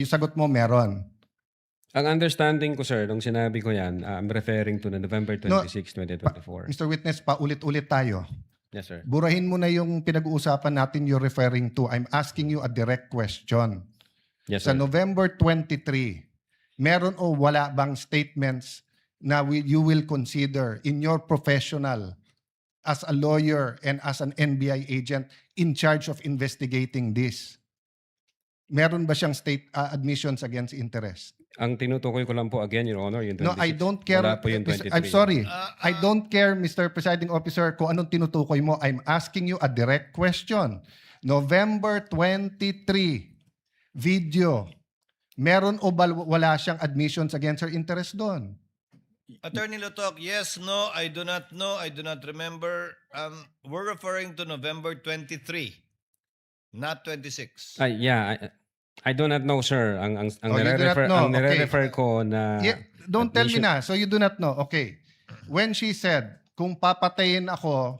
Yung sagot mo meron. Ang understanding ko, sir, nung sinabi ko yan, I'm referring to the November No, 26, 2024. Mr. Witness, paulit-ulit tayo. Yes, sir. Burahin mo na yung pinag-uusapan natin you're referring to. I'm asking you a direct question. Yes, Sa sir. November 23, meron o wala bang statements na you will consider in your professional as a lawyer and as an NBI agent in charge of investigating this? Meron ba siyang admissions against interest? Ang tinutukoy ko lang po again, Your Honor, yung 26. No, I don't care. Wala po yung 23. I'm sorry. I don't care, Mr. Presiding Officer, kung anong tinutukoy mo. I'm asking you a direct question. November 23, video. Meron o wala siyang admissions against her interest doon? Attorney Lotok, yes, no, I do not know, I do not remember. We're referring to November 23, not 26. Yeah, I do not know, sir. Ang Oh, you do not know. ang nire-refer ko na... Yeah, don't tell me na. So you do not know. Okay. When she said, kung papatayin ako,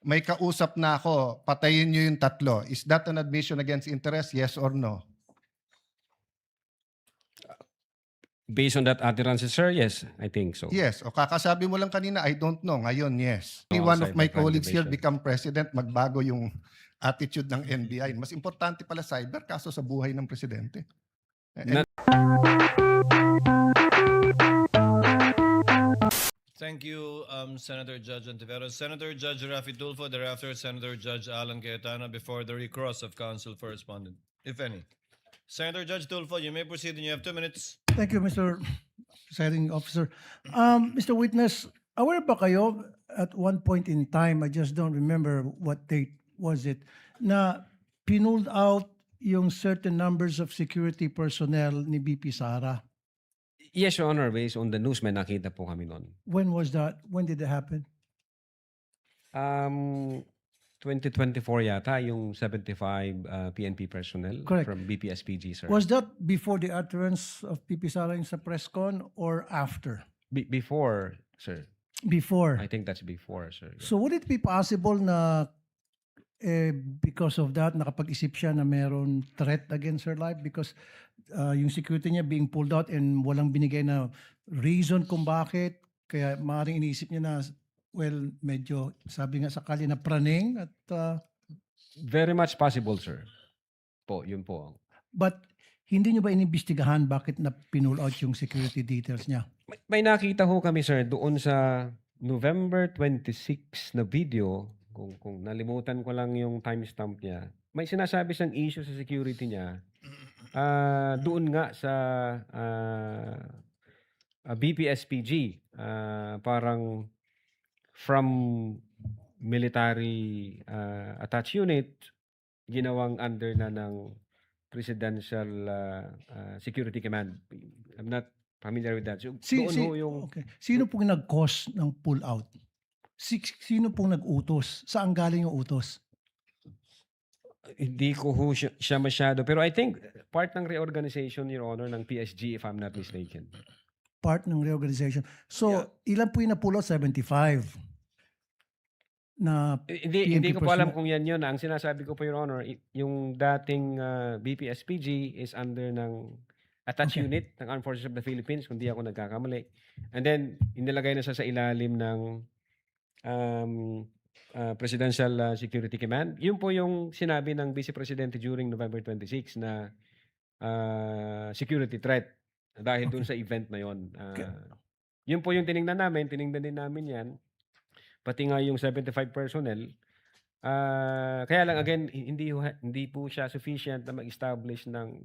may kausap na ako, patayin niyo yung tatlo. Is that an admission against interest? Yes or no? Based on that utterance, sir, yes, I think so. Yes. O kakasabi mo lang kanina, I don't know. Ngayon, yes. Oh, One of my cybercrime colleagues here division. become president, magbago yung attitude ng NBI. Mas importante pala cyber kaso sa buhay ng presidente. Na- Thank you, Senator Judge Antiveros. Senator Judge Rafi Tulfo, thereafter Senator Judge Alan Cayetano before the recross of counsel for respondent, if any. Senator Judge Tulfo, you may proceed and you have 2 minutes. Thank you, Mr. Presiding Officer. Mr. Witness, aware ba kayo at one point in time, I just don't remember what date was it, na pinulled out yung certain numbers of security personnel ni BP Sara? Yes, Your Honor, based on the news, may nakita po kami noon. When was that? When did it happen? 2024 yata, yung 75 PNP personnel Correct. from BPSPG, sir. Was that before the utterance of BP Sara in sa press con or after? Before, sir. Before. I think that's before, sir. So would it be possible na because of that, nakapag-isip siya na meron threat against her life because yung security niya being pulled out and walang binigay na reason kung bakit, kaya maaaring iniisip niya na, well, medyo sabi nga sakali na praning at Very much possible, sir. Po, yun po. but hindi niyo ba inimbestigahan bakit na pinull out yung security details niya? May nakita ho kami, sir, doon sa November 26 na video, kung nalimutan ko lang yung timestamp niya, may sinasabi siyang issue sa security niya. Doon nga sa BPSPG, parang from military attached unit, ginawang under na ng Presidential Security Command. I'm not familiar with that. So, doon ho yung... Okay. Sino pong nag-cause ng pull out? Sino pong nag-utos? Saan galing yung utos? Hindi ko ho siya masyado. Pero I think part ng reorganization, Your Honor, ng PSG, if I'm not mistaken. Part ng reorganization. So, ilan po yung na-pull out? 75. Na Hindi PNP ko po alam personnel. kung yan yun. Ang sinasabi ko po, Your Honor, yung dating BPSPG is under ng attached Okay. unit ng Armed Forces of the Philippines, kung di ako nagkakamali. And then, inilagay na siya sa ilalim ng Presidential Security Command. Yun po yung sinabi ng Vice Presidente during November 26 na security threat dahil dun sa event na yun. Yun po yung tiningnan din namin yan. Pati nga yung 75 personnel. Kaya lang again, hindi po siya sufficient na mag-establish ng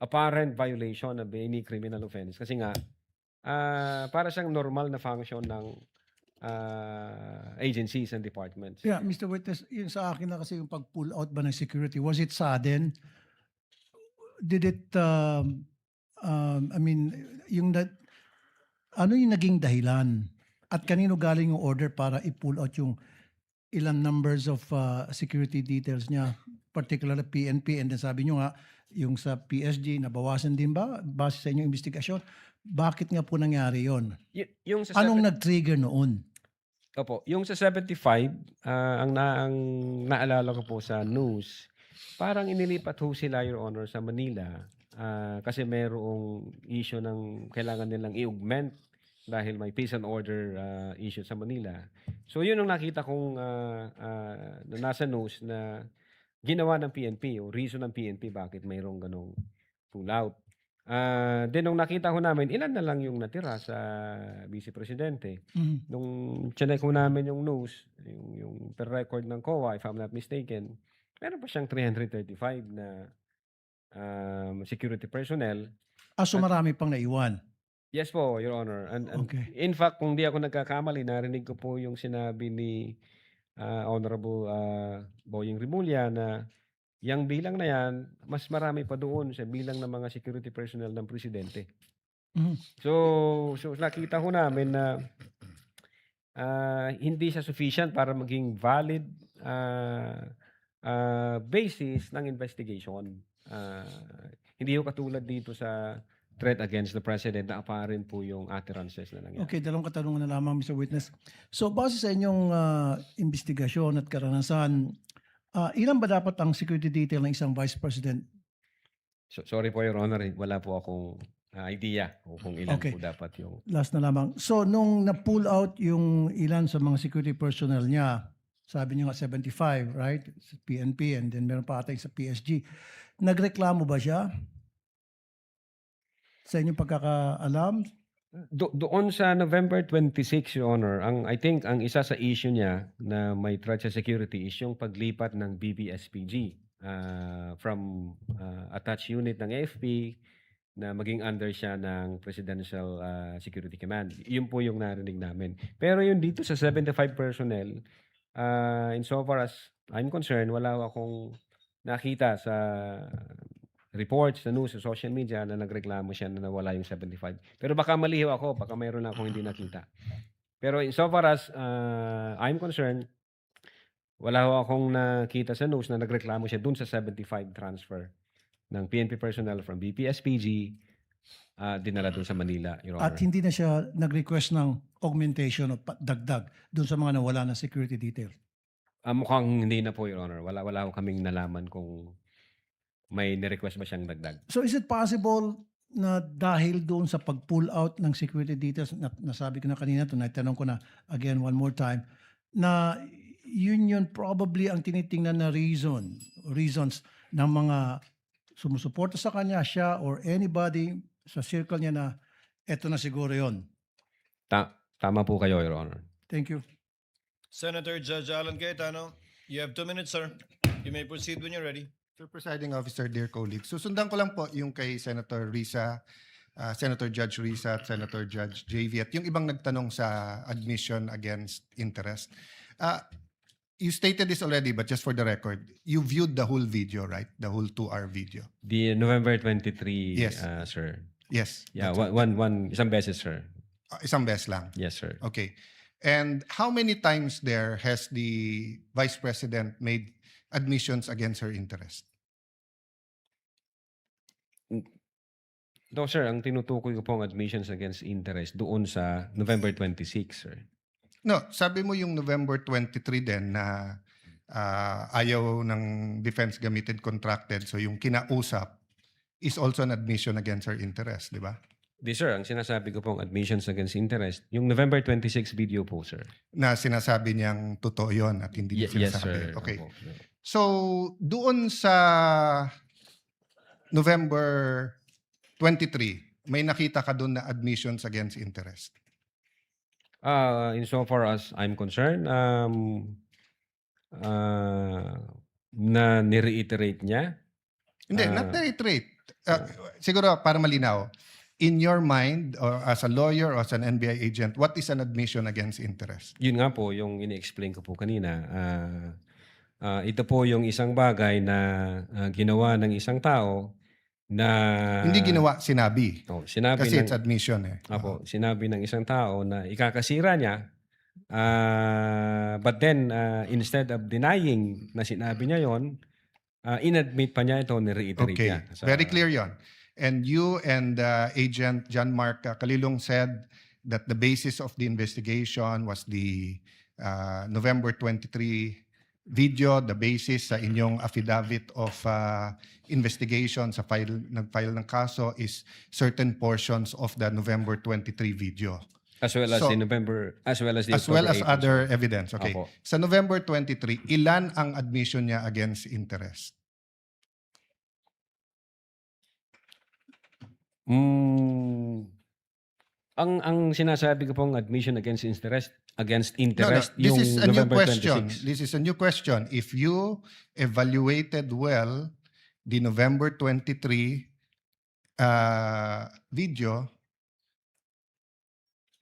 apparent violation of any criminal offense. Kasi nga, para siyang normal na function ng agencies and departments. Yeah, Mr. Witness, yun sa akin na kasi yung pag-pull out ba ng security, was it sudden? Did it, I mean, ano yung naging dahilan? At kanino galing yung order para i-pull out yung ilang numbers of security details niya, particularly PNP, and then sabi nyo nga, yung sa PSG, nabawasan din ba base sa inyong investigasyon? Bakit nga po nangyari yon? Yung sa Anong nag-trigger noon? Opo, yung sa 75, ang naalala ko po sa news, parang inilipat ho sila, Your Honor, sa Manila kasi mayroong issue ng kailangan nilang i-augment dahil may peace and order issue sa Manila. So yun ang nakita kong na nasa news na ginawa ng PNP o reason ng PNP bakit mayroong ganong pullout. Then nung nakita ko namin, ilan na lang yung natira sa Vice Presidente. Mhm. Nung chinek ko namin yung news, yung per record ng COA, if I'm not mistaken, meron pa siyang 335 na security personnel. So marami pang naiwan. Yes po, Your Honor. And Okay. in fact, kung di ako nagkakamali, narinig ko po yung sinabi ni Honorable Boying Rimulya na yang bilang na yan, mas marami pa doon sa bilang ng mga security personnel ng presidente. Mhm. So nakita ko namin na hindi siya sufficient para maging valid basis ng investigation. Hindi ko katulad dito sa threat against the president na aparent po yung utterances na nangyari. Okay, dalawang katanungan na lamang, Mr. Witness. So, base sa inyong investigasyon at karanasan, ilan ba dapat ang security detail ng isang Vice President? So, sorry po, Your Honor, wala po akong idea kung ilan Okay. po dapat yung... Last na lamang. So, nung na-pull out yung ilan sa mga security personnel niya, sabi niyo nga 75, right? Sa PNP and then meron pa atay sa PSG. Nagreklamo ba siya? Sa inyong pagkakaalam? Doon sa November 26, Your Honor, I think ang isa sa issue niya na may threat sa security is yung paglipat ng BBSPG from attached unit ng AFP na maging under siya ng Presidential Security Command. Yun po yung narinig namin. Pero yung dito sa 75 personnel, insofar as I'm concerned, wala akong nakita sa reports, sa news, sa social media na nagreklamo siya na nawala yung 75. Pero baka maliho ako, baka mayroon akong hindi nakita. Pero insofar as I'm concerned, wala akong nakita sa news na nagreklamo siya dun sa 75 transfer ng PNP personnel from BPSPG dinala dun sa Manila, Your Honor. At hindi na siya nag-request ng augmentation o dagdag dun sa mga nawala na security detail? Mukhang hindi na po, Your Honor. Wala ko kaming nalaman kung may ni-request ba siyang dagdag. So is it possible na dahil doon sa pag-pull out ng security details, nasabi ko na kanina, tinatanong ko na again one more time, na yun probably ang tinitingnan na reasons ng mga sumusuporta sa kanya, siya or anybody sa circle niya na eto na siguro yon. Tama po kayo, Your Honor. Thank you. Senator Judge Alan Cayetano, you have 2 minutes, sir. You may proceed when you're ready. Sir Presiding Officer, dear colleagues, susundan ko lang po yung kay Senator Risa, Senator Judge Risa at Senator Judge JV at yung ibang nagtanong sa admission against interest. You stated this already, but just for the record, you viewed the whole video, right? The whole 2-hour video. The November 23, Yes. Sir. Yes. Yeah, that's- isang beses, sir. Isang beses lang. Yes, sir. Okay. And how many times there has the Vice President made admissions against her interest? No, sir, ang tinutukoy ko po ang admissions against interest doon sa November 26, sir. No, sabi mo yung November 23 din na ayaw ng defense gamitin contracted. So yung kinausap is also an admission against her interest, di ba? Di, sir, ang sinasabi ko po ang admissions against interest, yung November 26 video po, sir. Na sinasabi niyang totoo yon at hindi niya Yes, sinasabi. sir. Okay. Opo. So doon sa November 23, may nakita ka doon na admissions against interest? Insofar as I'm concerned, na ni-reiterate niya. Hindi, not reiterate. Siguro para malinaw, in your mind or as a lawyer or as an NBI agent, what is an admission against interest? Yun nga po, yung ini-explain ko po kanina. Ito po yung isang bagay na ginawa ng isang tao na... Hindi ginawa, sinabi. Sinabi Kasi ng, it's admission eh. Apo, sinabi ng isang tao na ikakasira niya, but then instead of denying na sinabi niya yon, inadmit pa niya ito, ni-reiterate Okay, niya. very clear yon. And you and Agent John Mark Kalilong said that the basis of the investigation was the November 23 video, the basis sa inyong affidavit of investigation sa nag-file ng kaso is certain portions of the November 23 video. As well as So- the November, as well as the As well October as 8, other sir. evidence. Okay. Opo. Sa November 23, ilan ang admission niya against interest? Ang sinasabi ko pong admission against interest, No, this yung is a new November question. 26. This is a new question. If you evaluated well the November 23 video,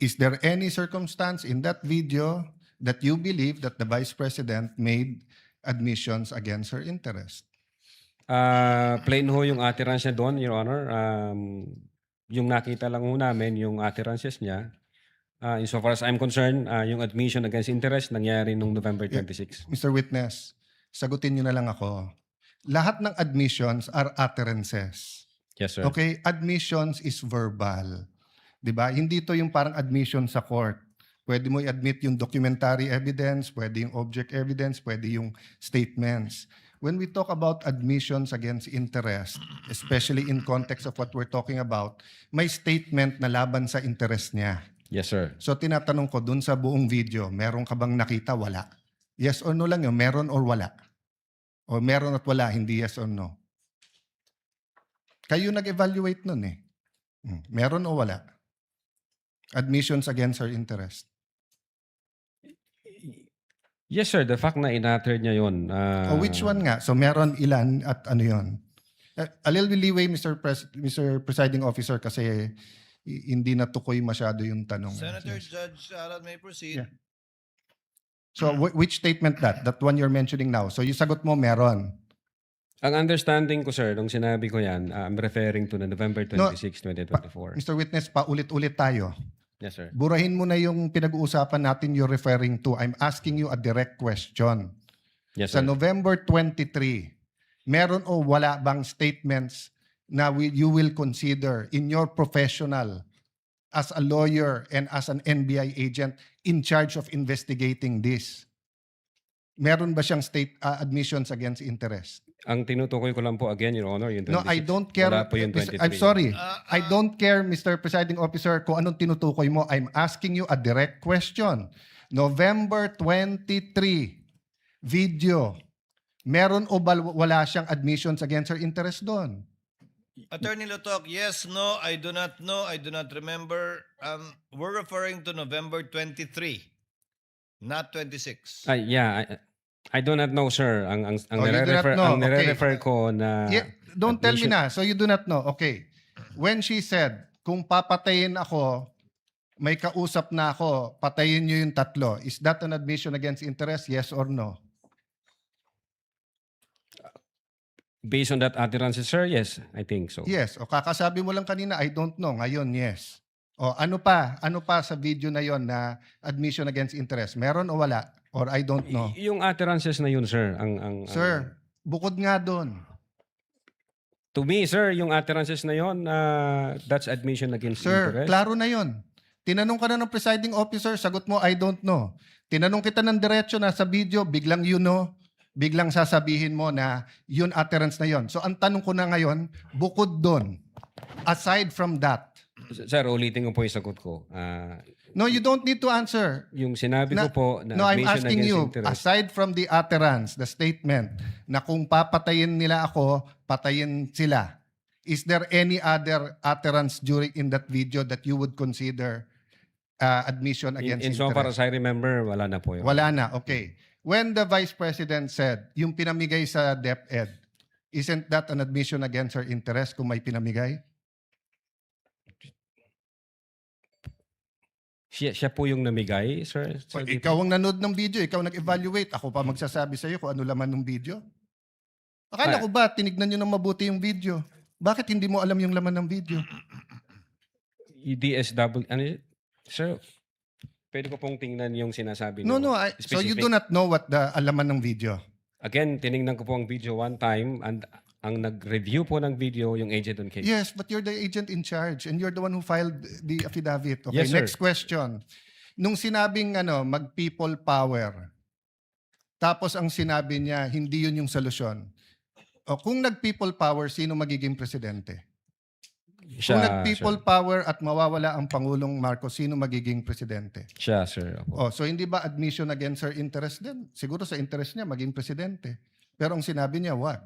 is there any circumstance in that video that you believe that the Vice President made admissions against her interest? Plain ho yung utterance niya doon, Your Honor. Yung nakita lang ho namin, yung utterances niya. Insofar as I'm concerned, yung admission against interest nangyari nung November 26. Mr. Witness, sagutin niyo na lang ako. Lahat ng admissions are utterances. Yes, sir. Okay? Admissions is verbal. 'Di ba? Hindi to yung parang admission sa court. Pwede mo i-admit yung documentary evidence, pwede yung object evidence, pwede yung statements. When we talk about admissions against interest, especially in context of what we're talking about, may statement na laban sa interest niya. Yes, sir. So tinatanong ko dun sa buong video, meron ka bang nakita? Wala. Yes or no lang yun, meron or wala. O meron at wala, hindi yes or no. Kayo nag-evaluate nun eh. Meron o wala? Admissions against her interest. Yes, sir. The fact na in-utter niya yun. O which one nga? So meron ilan at ano yun? A little leeway, Mr. Presiding Officer, kasi hindi natukoy masyado yung tanong. Senator Yes. Judge Alan may proceed. Yeah. So which statement that? That one you're mentioning now. So yung sagot mo meron. Ang understanding ko, sir, nung sinabi ko yan, I'm referring to the November 26, 2024. Mr. Witness, paulit-ulit tayo. Yes, sir. Burahin mo na yung pinag-uusapan natin you're referring to. I'm asking you a direct question. Yes, Sa sir. November 23, meron o wala bang statements na you will consider in your professional as a lawyer and as an NBI agent in charge of investigating this? Meron ba siyang admissions against interest? Ang tinutukoy ko lang po again, Your Honor, yung 26. No, I don't care. Wala po yung 23. I'm sorry. I Ah, don't care, Mr. Presiding Officer, kung anong tinutukoy mo. I'm asking you a direct question. November 23 video. Meron o wala siyang admissions against her interest doon? Attorney Lotok, yes, no, I do not know, I do not remember. We're referring to November 23, not 26. Yeah, I do not know, sir. Ang Oh, you do not know. ang Okay. nire-refer ko na Yeah, don't tell me admission- na. So you do not know. Okay. When she said, kung papatayin ako, may kausap na ako, patayin niyo yung tatlo. Is that an admission against interest? Yes or no? based on that utterance, sir, yes, I think so. Yes. O kakasabi mo lang kanina, I don't know. Ngayon, yes. O ano pa? Ano pa sa video na yon na admission against interest? Meron o wala? Or I don't know? Yung utterances na yun, sir, Sir, bukod nga doon. to me, sir, yung utterances na yun, that's admission against Sir, interest. klaro na yon. Tinanong ka na ng presiding officer, sagot mo, I don't know. Tinanong kita ng diretso na sa video, biglang you know, biglang sasabihin mo na yun utterance na yon. So ang tanong ko na ngayon, bukod doon, aside from that, Sir, ulitin ko po yung sagot ko. no, you don't need to answer. Yung sinabi ko po na No, I'm admission asking against you, interest. aside from the utterance, the statement, na kung papatayin nila ako, patayin sila, is there any other utterance during in that video that you would consider admission against In so far interest? as I remember, wala na po yun. Wala na, okay. When the Vice President said, yung pinamigay sa DepEd, isn't that an admission against her interest kung may pinamigay? Siya po yung namigay, sir? So, ikaw ang nanood ng video, ikaw nag-evaluate, ako pa magsasabi sa iyo kung ano laman ng video. Akala ko ba, tinignan nyo ng mabuti yung video? Bakit hindi mo alam yung laman ng video? DSW, ano yun? Sir, pwede ko pong tingnan yung sinasabi No, niyo. no. So you Specific. do not know what the alaman ng video? Again, tinignan ko po ang video one time and ang nag-review po ng video yung agent on case. Yes, but you're the agent in charge and you're the one who filed the affidavit. Okay, Yes, sir. next question. Nung sinabing mag-people power, Tapos ang sinabi niya, hindi yun yung solusyon. O kung nag-people power, sino magiging presidente? Kung nag-people power at mawawala ang Pangulong Marcos, sino magiging presidente? Siya, sir. Opo. Oh, so hindi ba admission against her interest din? Siguro sa interest niya maging presidente. Pero ang sinabi niya, wag.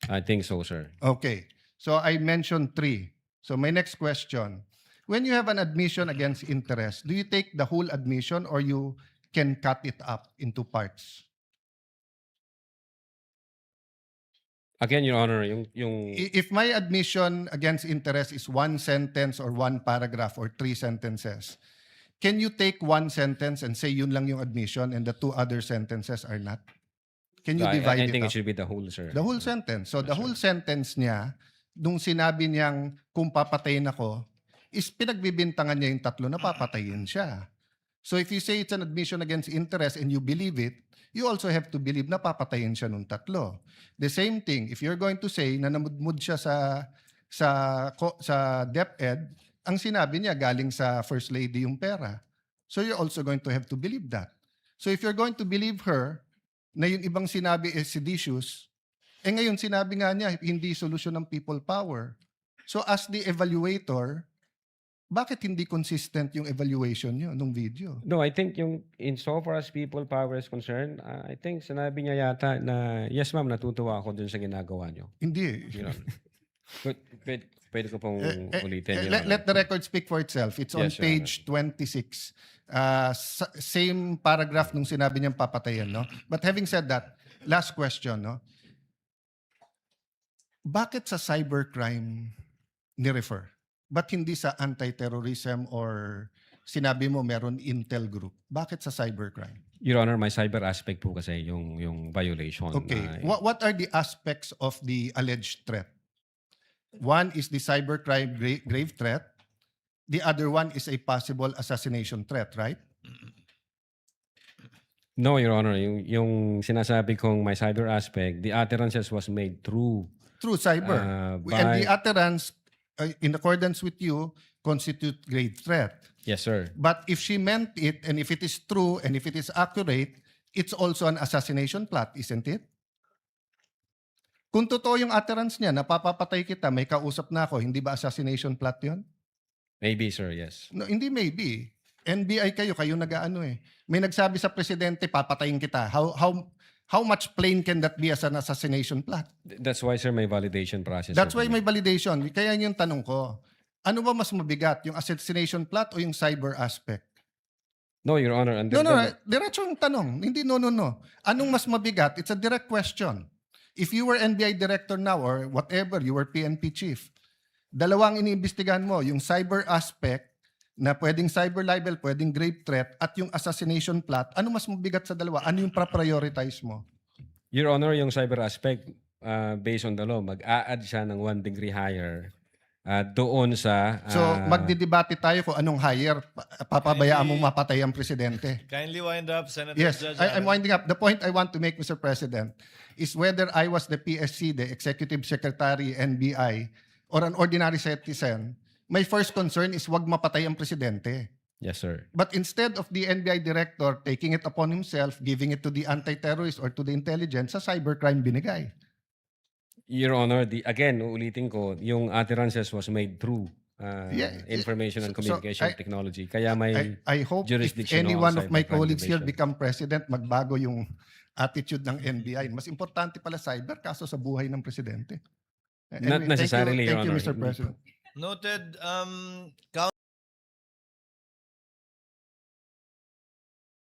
I think so, sir. Okay. So I mentioned 3. So my next question, when you have an admission against interest, do you take the whole admission or you can cut it up into parts? Again, Your Honor, yung If my admission against interest is 1 sentence or 1 paragraph or 3 sentences, can you take 1 sentence and say yun lang yung admission and the 2 other sentences are not? Can you divide I think it it up? should be the whole, sir. The whole sentence. So the Yes, sir. whole sentence niya, nung sinabi niyang kung papatayin ako, is pinagbibintangan niya yung 3 na papatayin siya. So if you say it's an admission against interest and you believe it, you also have to believe na papatayin siya nung 3. The same thing, if you're going to say na namudmud siya sa DepEd, ang sinabi niya galing sa First Lady yung pera. So you're also going to have to believe that. So if you're going to believe her na yung ibang sinabi is seditious, ngayon sinabi nga niya hindi solusyon ng people power. So as the evaluator, bakit hindi consistent yung evaluation niyo nung video? No, I think yung in so far as people power is concerned, I think sinabi niya yata na, yes ma'am, natutuwa ako dun sa ginagawa niyo. Hindi. Your Honor. Pwede ko pong ulitin. Your Let Honor. the record speak for itself. It's on Yes, Your page 26. Same paragraph nung sinabi niyang papatayin, no? But having said that, last question, no? Bakit sa cybercrime ni-refer? Ba't hindi sa anti-terrorism or sinabi mo meron intel group? Bakit sa cybercrime? Your Honor, my cyber aspect po kasi yung violation. Okay. What are the aspects of the alleged threat? One is the cybercrime grave threat. The other one is a possible assassination threat, right? No, Your Honor, yung sinasabi kong my cyber aspect, the utterances was made through Through cyber. And the utterance, in accordance with you, constitute grave threat. Yes, sir. But if she meant it, and if it is true, and if it is accurate, it's also an assassination plot, isn't it? Kung totoo yung utterance niya, napapapatay kita, may kausap na ako, hindi ba assassination plot yun? Maybe, sir, yes. No, hindi maybe. NBI kayo nag-aano eh. May nagsabi sa presidente, papatayin kita. How much plain can that be as an assassination plot? That's why, sir, may validation process. That's sir, why for me. may validation. Kaya yung tanong ko, ano ba mas mabigat, yung assassination plot o yung cyber aspect? No, Your Honor. No, diretso yung tanong. Hindi no. Anong mas mabigat? It's a direct question. If you were NBI director now or whatever, you were PNP chief, dalawang iniimbestigahan mo, yung cyber aspect na pwedeng cyber libel, pwedeng grave threat, at yung assassination plot, ano mas mabigat sa dalawa? Ano yung prioritize mo? Your Honor, yung cyber aspect, based on the law, mag-a-add siya ng 1 degree higher doon sa... So, magdidebate tayo kung anong higher, papabayaan mong mapatay ang presidente. Kindly wind up, Senator Yes, Judge I'm Allen. winding up. The point I want to make, Mr. President, is whether I was the PSC, the Executive Secretary, NBI, or an ordinary citizen, my first concern is wag mapatay ang presidente. Yes, sir. But instead of the NBI director taking it upon himself, giving it to the anti-terrorist or to the intelligence, sa cybercrime binigay. Your Honor, again, uulitin ko, yung utterances was made through Yeah, information and so communication technology. Kaya may I hope if jurisdictional any one of my cybercrime colleagues here division. become president, magbago yung attitude ng NBI. Mas importante pala cyber kaso sa buhay ng presidente. Not necessarily, Your Thank you, Honor. Mr. President. Noted.